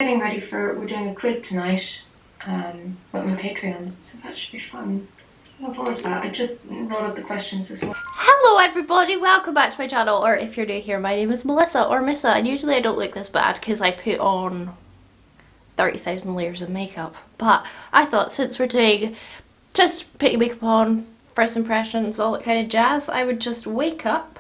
getting ready for, we're doing a quiz tonight with my Patreons, so that should be fun. I'm looking forward to that. I just wrote up the questions as well. Hello everybody, welcome back to my channel, or if you're new here, my name is Melissa, or Missa, and usually I don't look this bad because I put on 30,000 layers of makeup, but I thought since we're doing just putting makeup on, first impressions, all that kind of jazz, I would just wake up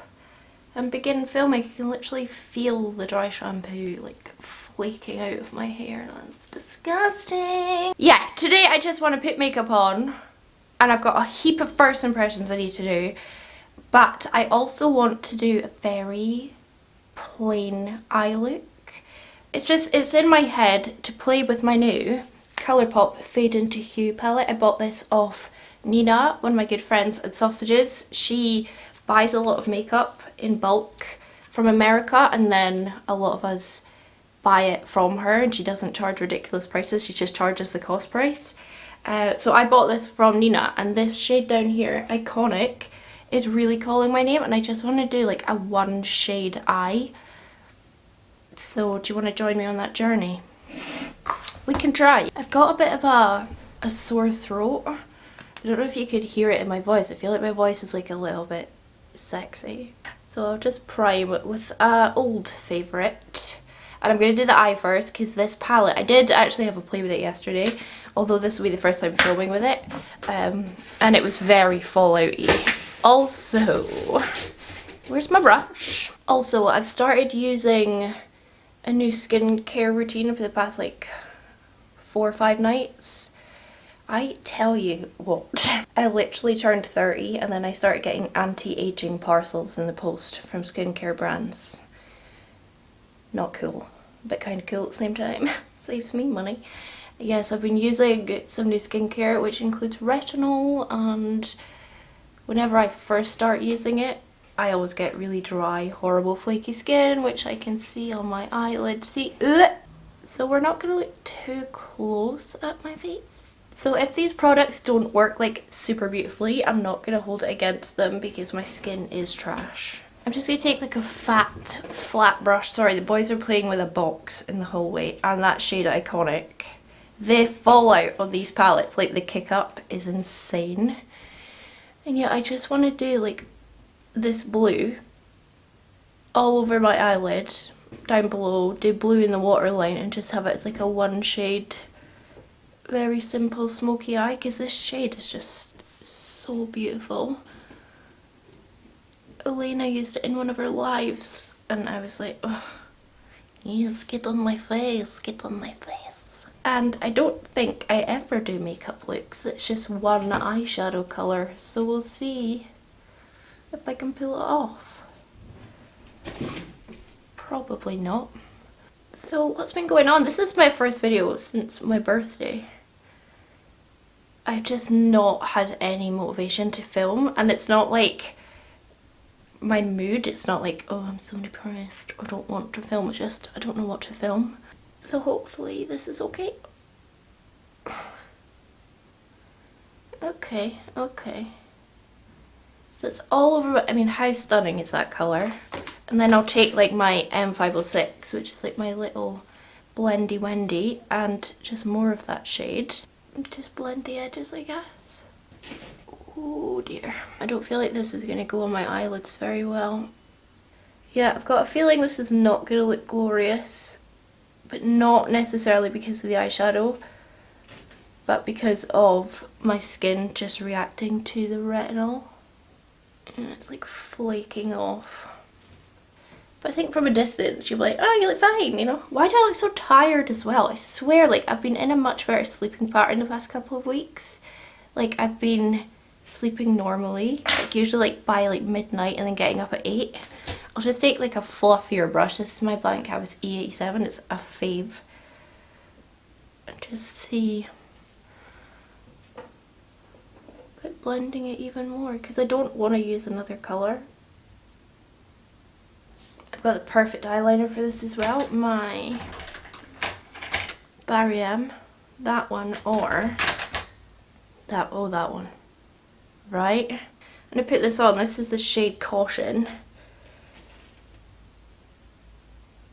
and begin filming. You can literally feel the dry shampoo like flaking out of my hair. That's disgusting. Yeah, today I just want to put makeup on and I've got a heap of first impressions I need to do, but I also want to do a very plain eye look. It's in my head to play with my new Colourpop Fade into Hue palette. I bought this off Nina, one of my good friends at Sausages. She buys a lot of makeup in bulk from America, and then a lot of us buy it from her, and she doesn't charge ridiculous prices, she just charges the cost price. So I bought this from Nina, and this shade down here, Iconic, is really calling my name, and I just want to do like a one shade eye. So do you want to join me on that journey? We can try. I've got a bit of a sore throat. I don't know if you could hear it in my voice. I feel like my voice is like a little bit sexy. So I'll just prime it with an old favourite. And I'm going to do the eye first because this palette, I did actually have a play with it yesterday, although this will be the first time filming with it. And it was very fallout-y. Also, where's my brush? Also, I've started using a new skincare routine for the past like 4 or 5 nights. I tell you what, I literally turned 30 and then I started getting anti-aging parcels in the post from skincare brands. Not cool, but kind of cool at the same time. Saves me money. Yes, I've been using some new skincare which includes retinol, and whenever I first start using it I always get really dry, horrible flaky skin, which I can see on my eyelid. See? Ugh! So we're not going to look too close at my face. So if these products don't work like super beautifully, I'm not going to hold it against them because my skin is trash. I'm just going to take like a fat, flat brush. Sorry, the boys are playing with a box in the hallway, and that shade Iconic. The fallout on these palettes, like the kick up, is insane. And yeah, I just want to do like this blue all over my eyelid, down below, do blue in the waterline, and just have it as like a one shade, very simple smoky eye, because this shade is just so beautiful. Elena used it in one of her lives and I was like, oh yes, get on my face, get on my face. And I don't think I ever do makeup looks, it's just one eyeshadow colour, so we'll see if I can pull it off. Probably not. So what's been going on? This is my first video since my birthday. I've just not had any motivation to film, and it's not like my mood, it's not like, oh I'm so depressed, I don't want to film, it's just I don't know what to film. So hopefully this is okay. Okay. So it's all over, I mean how stunning is that colour? And then I'll take like my M506, which is like my little blendy wendy, and just more of that shade. Just blend the edges, I guess. Oh dear. I don't feel like this is going to go on my eyelids very well. Yeah, I've got a feeling this is not going to look glorious, but not necessarily because of the eyeshadow, but because of my skin just reacting to the retinol. And it's like flaking off. But I think from a distance you'll be like, oh you look fine, you know. Why do I look so tired as well? I swear, like I've been in a much better sleeping pattern the past couple of weeks. Like I've been sleeping normally, like usually like by like midnight and then getting up at 8. I'll just take like a fluffier brush. This is my Blank Canvas E87, it's a fave. And just see, but blending it even more because I don't want to use another colour. I've got the perfect eyeliner for this as well, my DARYA, that one, or that one, right? I'm going to put this on. This is the shade Caution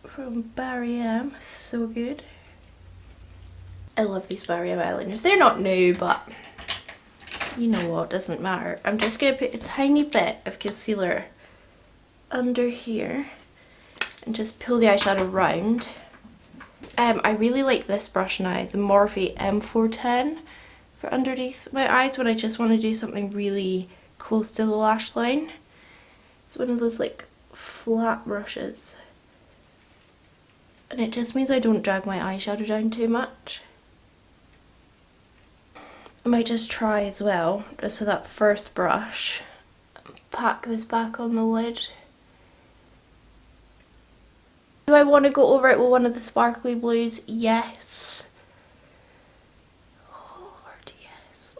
from DARYA, so good. I love these DARYA eyeliners. They're not new, but you know what, doesn't matter. I'm just going to put a tiny bit of concealer under here and just pull the eyeshadow round. I really like this brush now, the Morphe M410, for underneath my eyes when I just want to do something really close to the lash line. It's one of those like flat brushes, and it just means I don't drag my eyeshadow down too much. I might just try as well, just with that first brush, pack this back on the lid. Do I want to go over it with one of the sparkly blues? Yes. Oh Lord, yes.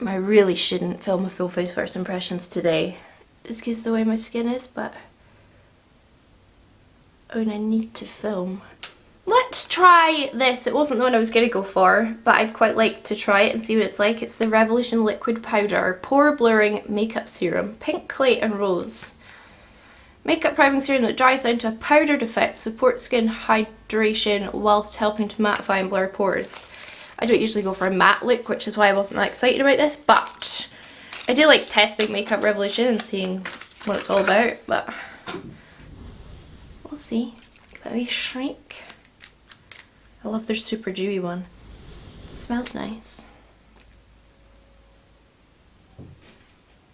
I really shouldn't film a full face first impressions today, just because of the way my skin is, but I mean, I need to film. Let's try this. It wasn't the one I was going to go for, but I'd quite like to try it and see what it's like. It's the Revolution Liquid Powder Pore Blurring Makeup Serum, Pink Clay and Rose. Makeup priming serum that dries down to a powdered effect, supports skin hydration whilst helping to mattify and blur pores. I don't usually go for a matte look, which is why I wasn't that excited about this, but I do like testing Makeup Revolution and seeing what it's all about, but we'll see. Give it a wee shrink. I love their super dewy one. It smells nice.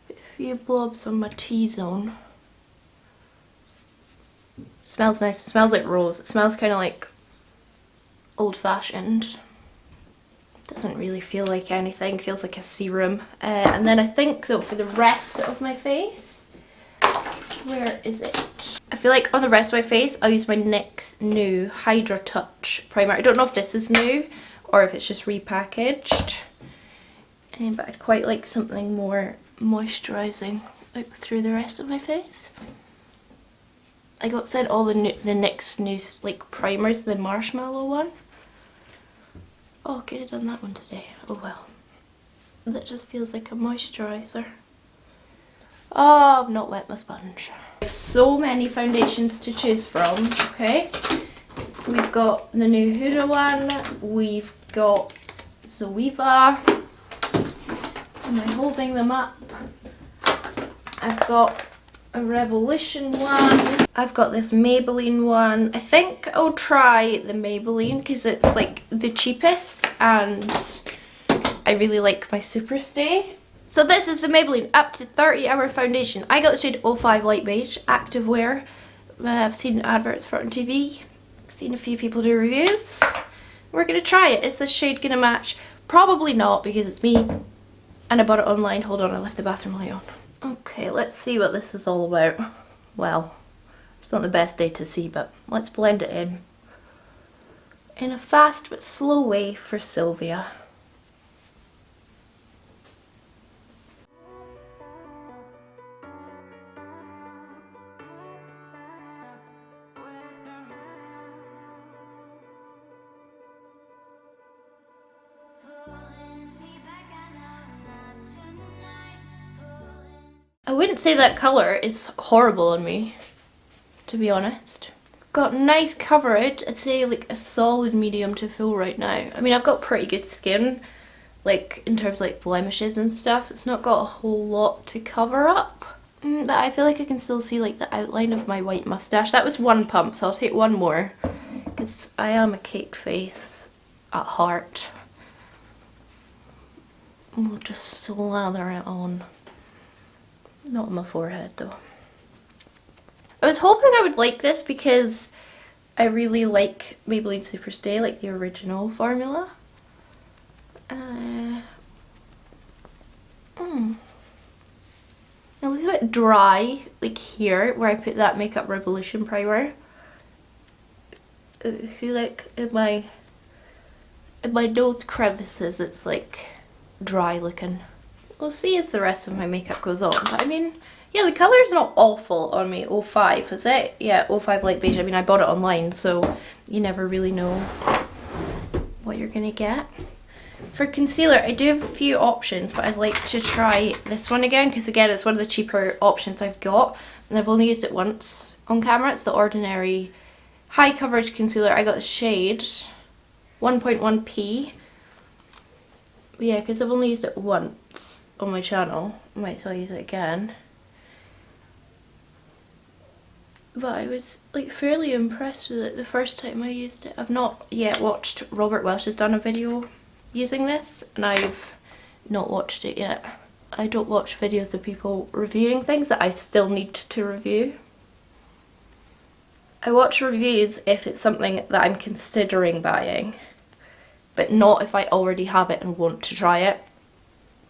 Put a few blobs on my T-zone. Smells nice. It smells like rose. It smells kind of like old-fashioned. Doesn't really feel like anything. Feels like a serum. And then I think though for the rest of my face, where is it? I feel like on the rest of my face I'll use my NYX new Hydra Touch primer. I don't know if this is new or if it's just repackaged. But I'd quite like something more moisturising like through the rest of my face. I got sent all the NYX new like primers, the marshmallow one. Oh, I could have done that one today. Oh well. That just feels like a moisturiser. Oh, I've not wet my sponge. I have so many foundations to choose from, okay? We've got the new Hydra one, we've got Zoeva. Am I holding them up? I've got a Revolution one. I've got this Maybelline one. I think I'll try the Maybelline because it's like the cheapest and I really like my Superstay. So this is the Maybelline Up to 30 Hour Foundation. I got the shade 05 Light Beige, active wear. I've seen adverts for it on TV. I've seen a few people do reviews. We're going to try it. Is this shade going to match? Probably not because it's me and I bought it online. Hold on, I left the bathroom light on. Okay, let's see what this is all about. Well, it's not the best day to see, but let's blend it in a fast but slow way for Sylvia. I wouldn't say that colour is horrible on me, to be honest. Got nice coverage. I'd say like a solid medium to full right now. I mean, I've got pretty good skin, like in terms of like blemishes and stuff. So it's not got a whole lot to cover up. But I feel like I can still see like the outline of my white moustache. That was one pump, so I'll take one more. Because I am a cake face at heart. We'll just slather it on. Not on my forehead though. I was hoping I would like this because I really like Maybelline Superstay, like the original formula. It looks a bit dry, like here, where I put that Makeup Revolution primer. I feel like in my nose crevices it's like dry looking. We'll see as the rest of my makeup goes on, but I mean, yeah, the colour's not awful on me. 05, is it? Yeah, 05 Light Beige. I mean, I bought it online, so you never really know what you're gonna get. For concealer, I do have a few options, but I'd like to try this one again, because again, it's one of the cheaper options I've got, and I've only used it once on camera. It's the Ordinary High Coverage Concealer. I got the shade 1.1p. Yeah, because I've only used it once on my channel. I might as well use it again. But I was like fairly impressed with it the first time I used it. I've not yet watched Robert Welsh's done a video using this, and I've not watched it yet. I don't watch videos of people reviewing things that I still need to review. I watch reviews if it's something that I'm considering buying, but not if I already have it and want to try it.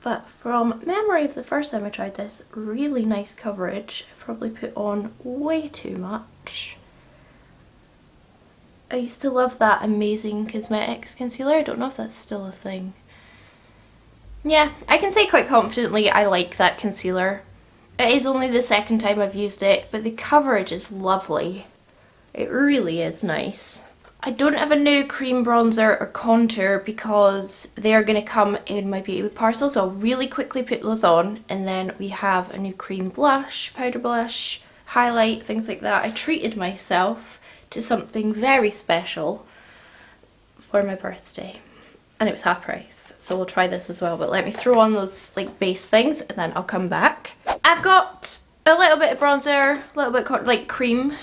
But from memory of the first time I tried this, really nice coverage. I probably put on way too much. I used to love that Amazing Cosmetics concealer. I don't know if that's still a thing. Yeah, I can say quite confidently I like that concealer. It is only the second time I've used it, but the coverage is lovely. It really is nice. I don't have a new cream bronzer or contour because they are going to come in my beauty parcel, so I'll really quickly put those on. And then we have a new cream blush, powder blush, highlight, things like that. I treated myself to something very special for my birthday, and it was half price, so we'll try this as well. But let me throw on those like base things and then I'll come back. I've got a little bit of bronzer, a little bit like cream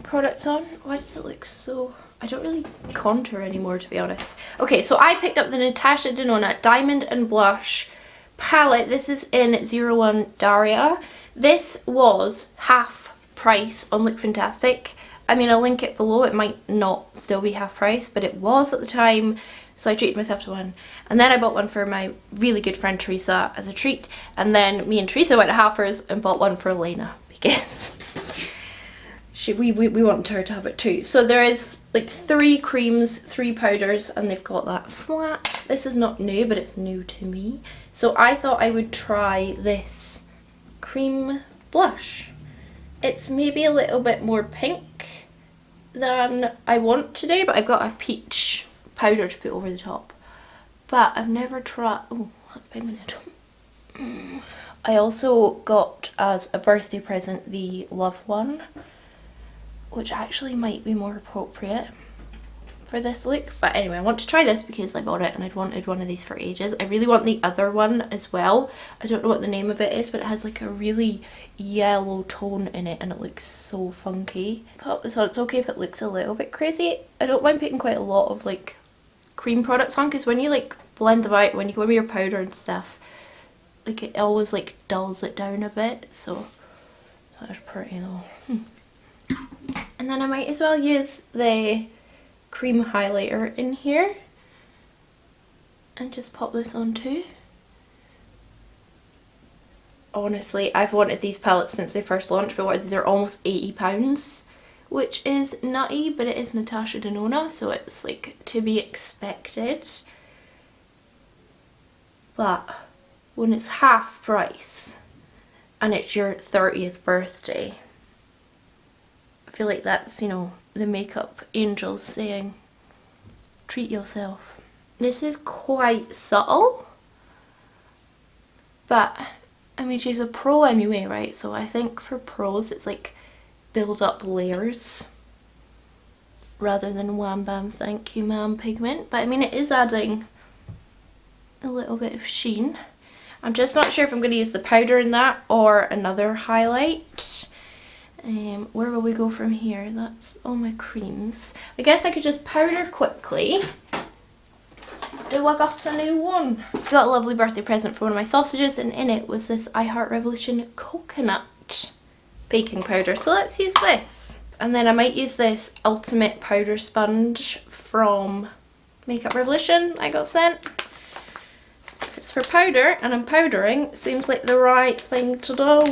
products on. Why does it look so... I don't really contour anymore, to be honest. Okay, so I picked up the Natasha Denona Diamond and Blush palette. This is in 01 DARYA. This was half price on Look Fantastic. I mean, I'll link it below. It might not still be half price, but it was at the time, so I treated myself to one. And then I bought one for my really good friend Teresa as a treat, and then me and Teresa went to Halfers and bought one for Elena because we wanted her to have it too. So there is like 3 creams, 3 powders, and they've got that flat. This is not new, but it's new to me. So I thought I would try this cream blush. It's maybe a little bit more pink than I want today, but I've got a peach powder to put over the top. But I've never tried... Oh, that's pigmented. I also got as a birthday present the Love one, which actually might be more appropriate for this look. But anyway, I want to try this because I bought it and I'd wanted one of these for ages. I really want the other one as well. I don't know what the name of it is, but it has like a really yellow tone in it and it looks so funky. Pop this on. It's okay if it looks a little bit crazy. I don't mind putting quite a lot of like cream products on, because when you like blend them out, when you go with your powder and stuff, like it always like dulls it down a bit. So that's pretty though. And then I might as well use the cream highlighter in here and just pop this on too. Honestly, I've wanted these palettes since they first launched, but they're almost £80, which is nutty, but it is Natasha Denona, so it's like to be expected. But when it's half price and it's your 30th birthday, I feel like that's, you know, the makeup angels saying, treat yourself. This is quite subtle, but I mean, she's a pro anyway, right? So I think for pros it's like build up layers rather than wham bam thank you ma'am pigment. But I mean, it is adding a little bit of sheen. I'm just not sure if I'm going to use the powder in that or another highlight. Where will we go from here? That's all my creams. I guess I could just powder quickly. Do I got a new one? Got a lovely birthday present for one of my sausages, and in it was this I Heart Revolution coconut baking powder. So let's use this. And then I might use this ultimate powder sponge from Makeup Revolution I got sent. If it's for powder and I'm powdering, it seems like the right thing to do.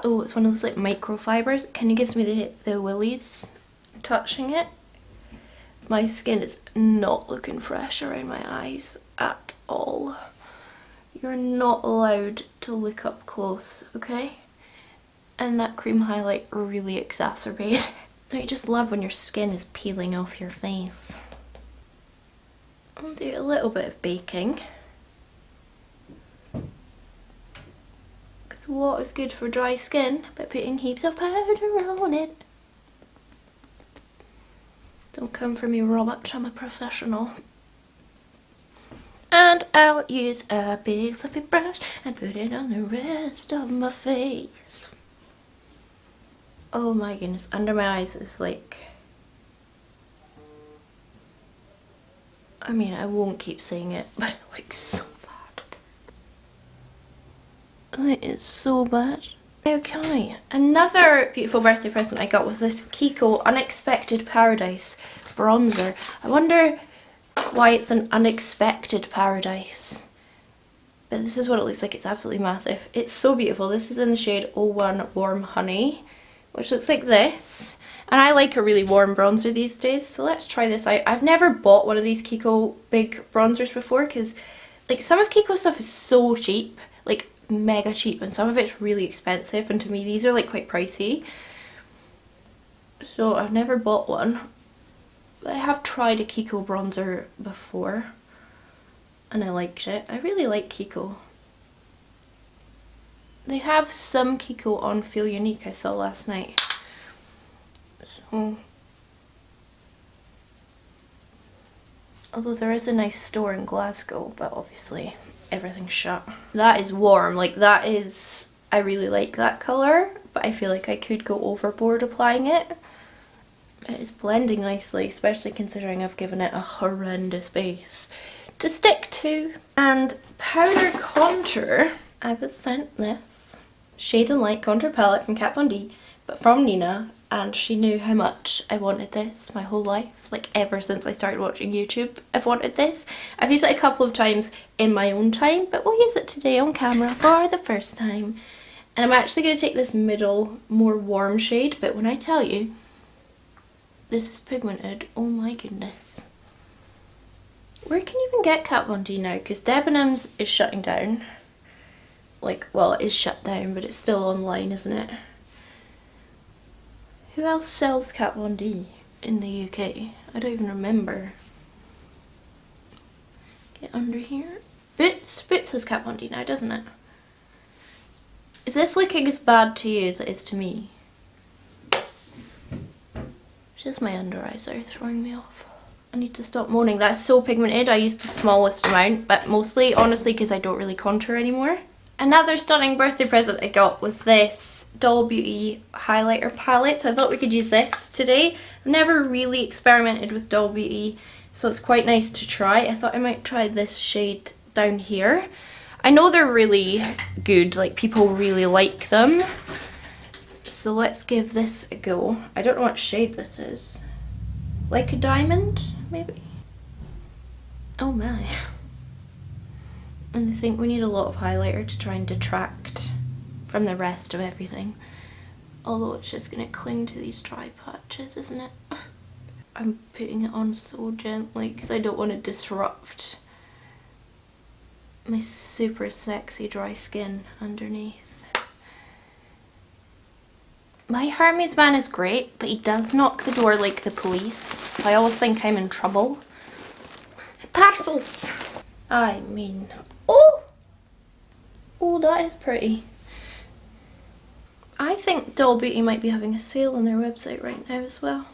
Oh, it's one of those like microfibers. It kind of gives me the willies touching it. My skin is not looking fresh around my eyes at all. You're not allowed to look up close, okay? And that cream highlight really exacerbates it. Don't you just love when your skin is peeling off your face? I'll do a little bit of baking. Because what is good for dry skin by putting heaps of powder on it? Don't come for me, Robert, I'm a professional. And I'll use a big fluffy brush and put it on the rest of my face. Oh my goodness, under my eyes is like... I mean, I won't keep saying it, but it looks so bad. It is so bad. Okay, another beautiful birthday present I got was this Kiko Unexpected Paradise bronzer. I wonder why it's an unexpected paradise. But this is what it looks like. It's absolutely massive. It's so beautiful. This is in the shade 01 Warm Honey, which looks like this. And I like a really warm bronzer these days, so let's try this out. I've never bought one of these Kiko big bronzers before because like some of Kiko stuff is so cheap, like mega cheap, and some of it's really expensive, and to me these are like quite pricey. So I've never bought one. I have tried a Kiko bronzer before and I liked it. I really like Kiko. They have some Kiko on Feel Unique I saw last night. So, although there is a nice store in Glasgow, but obviously everything's shut. That is warm, like that is, I really like that colour, but I feel like I could go overboard applying it. It is blending nicely, especially considering I've given it a horrendous base to stick to. And powder contour, I was sent this Shade and Light contour palette from Kat Von D, but from Nina, and she knew how much I wanted this my whole life. Like ever since I started watching YouTube, I've wanted this. I've used it a couple of times in my own time, but we'll use it today on camera for the first time. And I'm actually going to take this middle, more warm shade, but when I tell you, this is pigmented, oh my goodness. Where can you even get Kat Von D now? Because Debenhams is shutting down. Like, well, it is shut down, but it's still online, isn't it? Who else sells Kat Von D in the UK? I don't even remember. Get under here. Boots has Kat Von D now, doesn't it? Is this looking as bad to you as it is to me? Just my under eyes are throwing me off. I need to stop moaning. That's so pigmented. I used the smallest amount, but mostly, honestly, because I don't really contour anymore. Another stunning birthday present I got was this Doll Beauty highlighter palette. So I thought we could use this today. I've never really experimented with Doll Beauty, so it's quite nice to try. I thought I might try this shade down here. I know they're really good, like people really like them. So let's give this a go. I don't know what shade this is. Like a diamond, maybe? Oh my. And I think we need a lot of highlighter to try and detract from the rest of everything. Although it's just going to cling to these dry patches, isn't it? I'm putting it on so gently because I don't want to disrupt my super sexy dry skin underneath. My Hermes man is great, but he does knock the door like the police. I always think I'm in trouble. Parcels! I mean, oh! Oh, that is pretty. I think Doll Beauty might be having a sale on their website right now as well.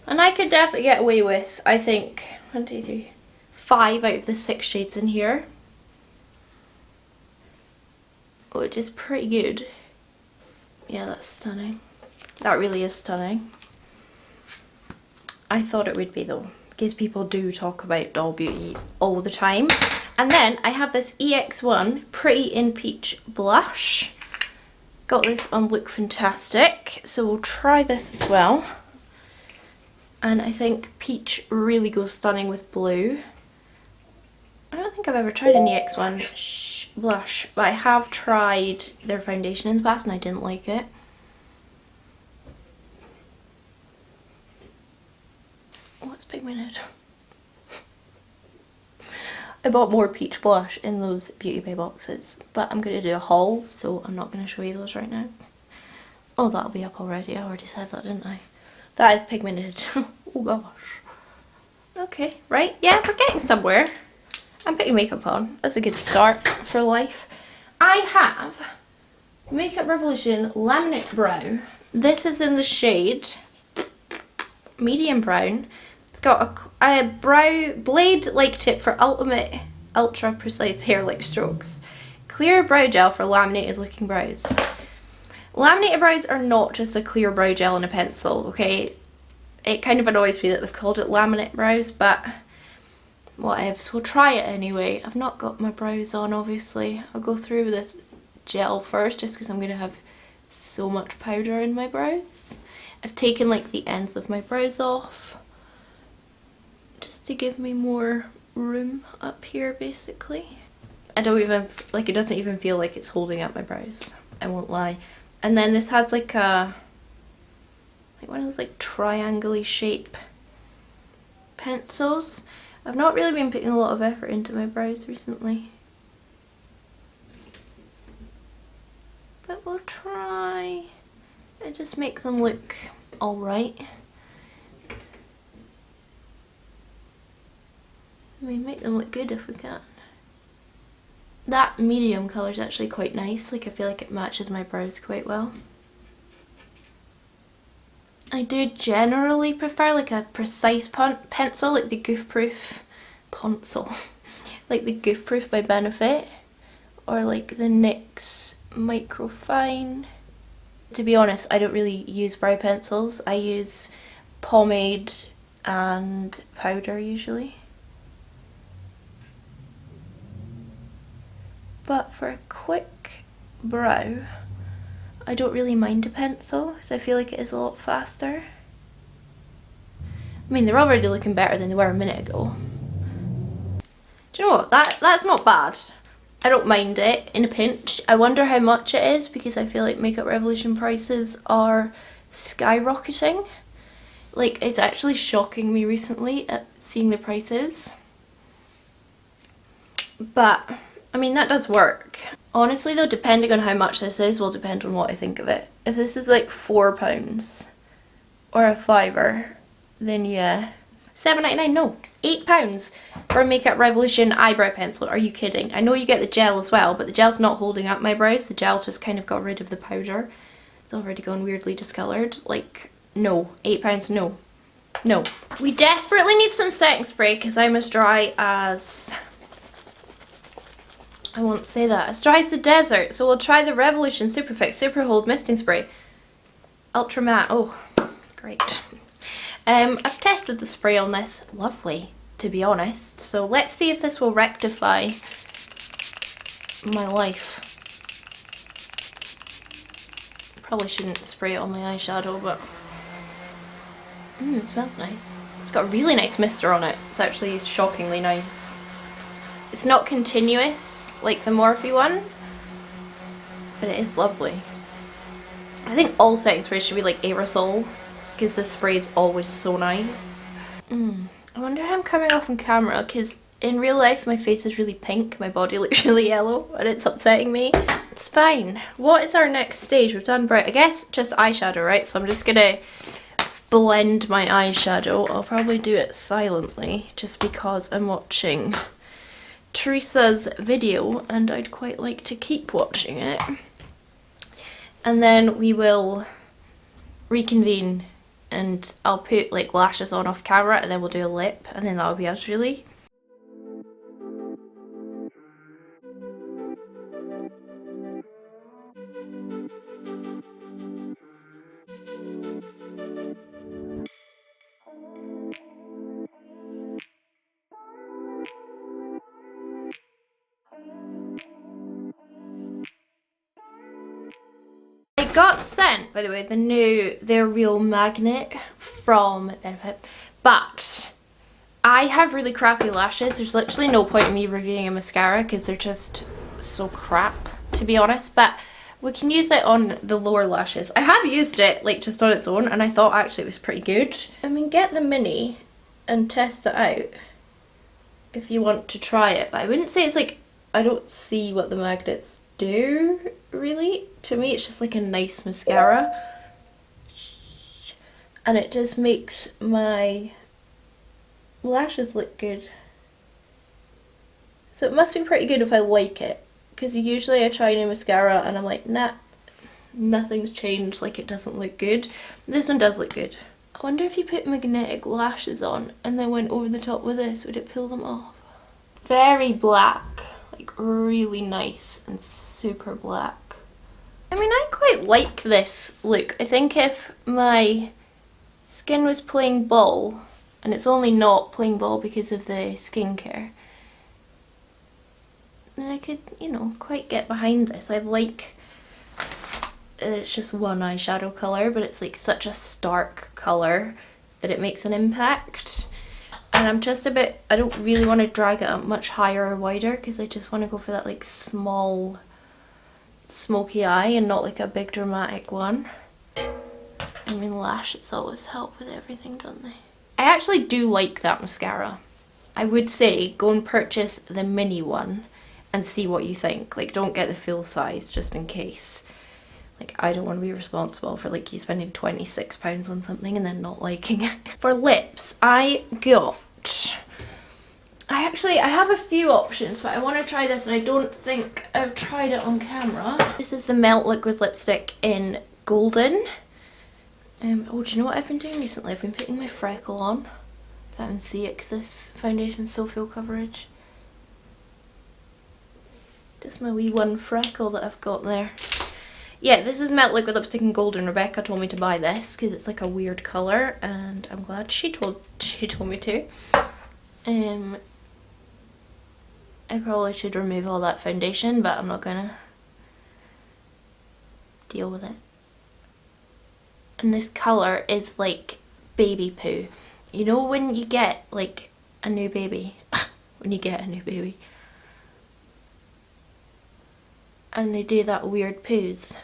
And I could definitely get away with, I think, 1, 2, 3, 5 out of the 6 shades in here. Which is pretty good. Yeah, that's stunning. That really is stunning. I thought it would be though, because people do talk about Doll Beauty all the time. And then I have this EX1 Pretty in Peach blush. Got this on Look Fantastic, so we'll try this as well. And I think peach really goes stunning with blue. I don't think I've ever tried an EX1 blush, but I have tried their foundation in the past and I didn't like it. Oh, it's pigmented. I bought more peach blush in those Beauty Bay boxes, but I'm going to do a haul, so I'm not going to show you those right now. Oh, that'll be up already. I already said that, didn't I? That is pigmented. Oh gosh. Okay, right, yeah, we're getting somewhere. I'm putting makeup on. That's a good start for life. I have Makeup Revolution Laminate Brow This is in the shade medium brown. It's got a brow blade-like tip for ultimate ultra precise hair-like strokes. Clear brow gel for laminated looking brows. Laminated brows are not just a clear brow gel and a pencil, okay? It kind of annoys me that they've called it laminate brows, but whatevs, we'll try it anyway. I've not got my brows on, obviously. I'll go through with this gel first, just because I'm going to have so much powder in my brows. I've taken like the ends of my brows off, just to give me more room up here, basically. I don't even, like, it doesn't even feel like it's holding up my brows, I won't lie. And then this has like one of those like triangle-y shape pencils. I've not really been putting a lot of effort into my brows recently, but we'll try and just make them look alright. I mean, make them look good if we can. That medium colour is actually quite nice, like I feel like it matches my brows quite well. I do generally prefer like a precise pencil, like the Goof Proof pencil, like the Goof Proof by Benefit, or like the NYX Microfine. To be honest, I don't really use brow pencils. I use pomade and powder usually. But for a quick brow, I don't really mind a pencil because I feel like it is a lot faster. I mean, they're already looking better than they were a minute ago. Do you know what? That's not bad. I don't mind it in a pinch. I wonder how much it is because I feel like Makeup Revolution prices are skyrocketing. Like, it's actually shocking me recently at seeing the prices. But I mean, that does work. Honestly though, depending on how much this is will depend on what I think of it. If this is like £4 or a fiver, then yeah. £7.99, no, £8 for a Makeup Revolution eyebrow pencil. Are you kidding? I know you get the gel as well, but the gel's not holding up my brows. The gel just kind of got rid of the powder. It's already gone weirdly discoloured. Like, no, £8, no. No. We desperately need some setting spray because I'm as dry as... I won't say that. As dry as the desert. So we'll try the Revolution Superfix Super Hold Misting Spray. Ultra Matte. Oh, great. I've tested the spray on this. Lovely, to be honest. So let's see if this will rectify my life. Probably shouldn't spray it on my eyeshadow, but... it smells nice. It's got a really nice mister on it. It's actually shockingly nice. It's not continuous like the Morphe one, but it is lovely. I think all setting sprays should be like aerosol because this spray is always so nice. I wonder how I'm coming off on camera because in real life my face is really pink, my body looks really yellow and it's upsetting me. It's fine. What is our next stage? We've done brow, I guess just eyeshadow, right? So I'm just gonna blend my eyeshadow. I'll probably do it silently just because I'm watching Teresa's video and I'd quite like to keep watching it. And then we will reconvene and I'll put like lashes on off camera and then we'll do a lip and then that'll be us really. I got sent, by the way, the new They're Real magnet from Benefit, but I have really crappy lashes. There's literally no point in me reviewing a mascara because they're just so crap, to be honest, but we can use it on the lower lashes. I have used it like just on its own and I thought actually it was pretty good. I mean, get the mini and test it out if you want to try it, but I wouldn't say it's like, I don't see what the magnets do really. To me it's just like a nice mascara and it just makes my lashes look good. So it must be pretty good if I like it, because usually I try new mascara and I'm like, nah, nothing's changed, like it doesn't look good. This one does look good. I wonder if you put magnetic lashes on and then went over the top with this, would it pull them off? Very black, like really nice and super black. I mean, I quite like this look. I think if my skin was playing ball, and it's only not playing ball because of the skincare, then I could, you know, quite get behind this. I like it's just one eyeshadow colour, but it's like such a stark colour that it makes an impact. And I'm just a bit, I don't really want to drag it up much higher or wider because I just want to go for that like small smoky eye and not like a big dramatic one. I mean, lashes always help with everything, don't they? I actually do like that mascara. I would say go and purchase the mini one and see what you think. Like, don't get the full size just in case. Like, I don't want to be responsible for like you spending £26 on something and then not liking it. For lips, I have a few options, but I want to try this and I don't think I've tried it on camera. This is the Melt Liquid Lipstick in Golden. Oh, do you know what I've been doing recently? I've been putting my freckle on. Can't even see it because this foundation's so full coverage. Just my wee one freckle that I've got there. Yeah, this is Melt Liquid Lipstick in Golden. Rebecca told me to buy this because it's like a weird colour, and I'm glad she told me to. I probably should remove all that foundation, but I'm not gonna deal with it. And this colour is like baby poo. You know when you get like a new baby? When you get a new baby. And they do that weird poos.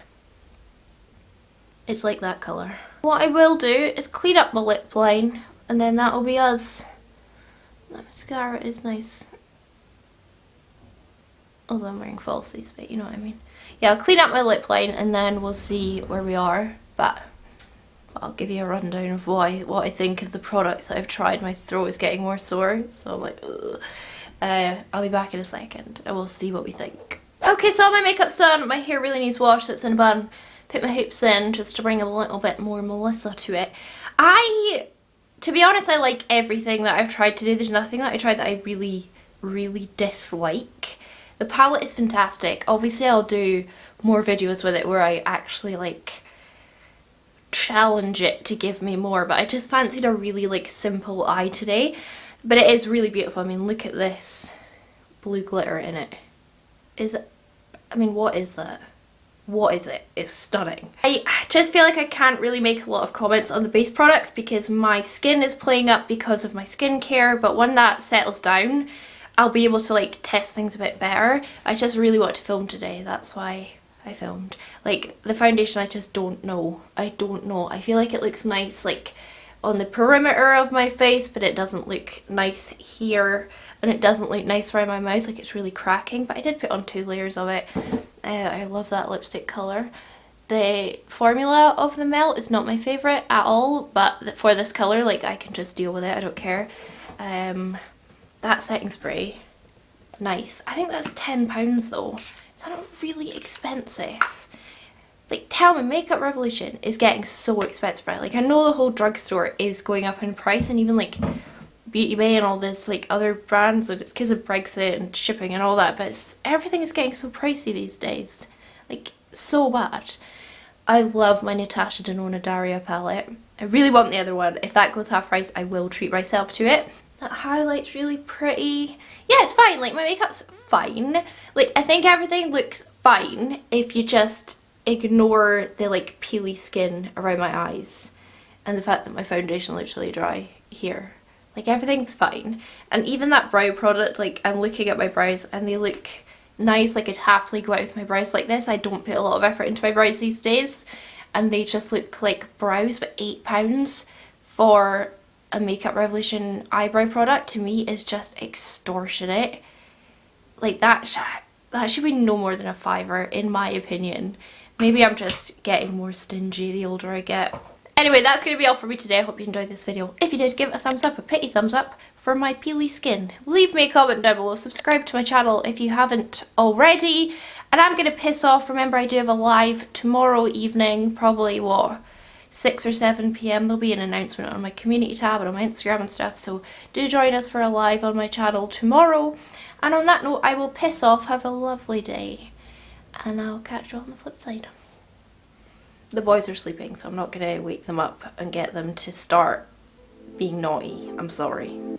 It's like that colour. What I will do is clean up my lip line and then that'll be us. That mascara is nice. Although I'm wearing falsies, but you know what I mean. Yeah, I'll clean up my lip line and then we'll see where we are. But I'll give you a rundown of what I think of the products that I've tried. My throat is getting more sore, so I'm like, ugh. I'll be back in a second and we'll see what we think. Okay, so all my makeup's done. My hair really needs wash, so it's in a bun. Put my hoops in just to bring a little bit more Melissa to it. To be honest, I like everything that I've tried today. There's nothing that I tried that I really, really dislike. The palette is fantastic. Obviously, I'll do more videos with it where I actually like challenge it to give me more, but I just fancied a really like simple eye today. But it is really beautiful. I mean, look at this blue glitter in it. I mean, what is that? What is it? It's stunning. I just feel like I can't really make a lot of comments on the base products because my skin is playing up because of my skincare, but when that settles down, I'll be able to like test things a bit better. I just really want to film today, that's why I filmed. Like, the foundation, I just don't know. I don't know. I feel like it looks nice like on the perimeter of my face, but it doesn't look nice here, and it doesn't look nice around my mouth, like it's really cracking. But I did put on 2 layers of it. I love that lipstick colour. The formula of the Melt is not my favourite at all, but for this colour, like, I can just deal with it, I don't care. That setting spray, nice. I think that's £10 though. Is that really expensive? Like, tell me, Makeup Revolution is getting so expensive, right? Like, I know the whole drugstore is going up in price, and even like Beauty Bay and all this like other brands, and it's because of Brexit and shipping and all that, but everything is getting so pricey these days, like so bad. I love my Natasha Denona DARYA palette. I really want the other one. If that goes half price, I will treat myself to it. That highlight's really pretty. Yeah, it's fine. Like, my makeup's fine. Like, I think everything looks fine if you just ignore the like peely skin around my eyes and the fact that my foundation looks really dry here. Like, everything's fine. And even that brow product, like, I'm looking at my brows and they look nice. Like, I'd happily go out with my brows like this. I don't put a lot of effort into my brows these days, and they just look like brows. But £8 for a Makeup Revolution eyebrow product, to me, is just extortionate. Like, that should be no more than a £5, in my opinion. Maybe I'm just getting more stingy the older I get. Anyway, that's going to be all for me today. I hope you enjoyed this video. If you did, give it a thumbs up, a pretty thumbs up for my peely skin. Leave me a comment down below. Subscribe to my channel if you haven't already. And I'm going to piss off. Remember, I do have a live tomorrow evening, probably what, 6 or 7 p.m. There'll be an announcement on my community tab and on my Instagram and stuff, so do join us for a live on my channel tomorrow. And on that note, I will piss off. Have a lovely day, and I'll catch you on the flip side. The boys are sleeping, so I'm not going to wake them up and get them to start being naughty. I'm sorry.